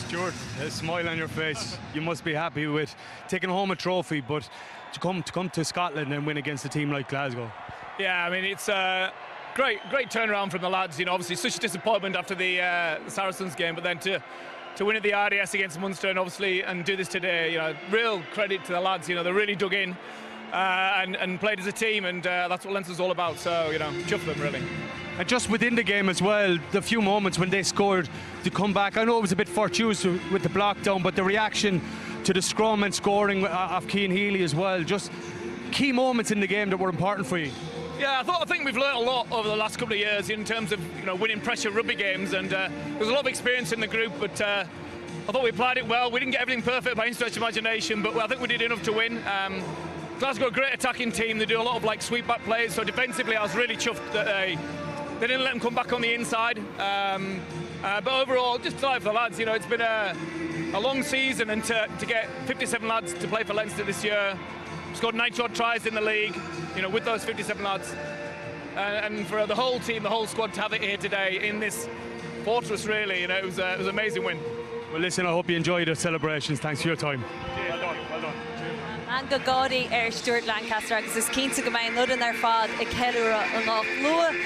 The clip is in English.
Stuart, a smile on your face. You must be happy with taking home a trophy, but to come to Scotland and win against a team like Glasgow. Yeah, I mean, it's a great turnaround from the lads. You know, obviously such a disappointment after the Saracens game, but then to win at the RDS against Munster and do this today, you know, real credit to the lads. You know, they really dug in and played as a team, and that's what Leinster's all about. So, you know, chuff them really. And just within the game as well, the few moments when they scored to come back, I know it was a bit fortuitous with the block down, but the reaction to the scrum and scoring of Cian Healy as well, just key moments in the game that were important for you. Yeah, I think we've learnt a lot over the last couple of years in terms of, you know, winning pressure rugby games, and there's a lot of experience in the group, but I thought we applied it well. We didn't get everything perfect by any stretch of imagination, but I think we did enough to win. Glasgow are a great attacking team. They do a lot of like sweep back plays, so defensively I was really chuffed that they didn't let them come back on the inside. But overall, just delighted for the lads. You know, it's been a long season, and to get 57 lads to play for Leinster this year, scored 90-odd tries in the league, you know, with those 57 lads. And for the whole team, the whole squad to have it here today in this fortress, really, you know, it was an amazing win. Well, listen, I hope you enjoy the celebrations. Thanks for your time. Well done, well done. An go gádaí Stuart Lancaster agus is cinnte go mbeidh nud in ar fad I ceiliúradh an ngách luath.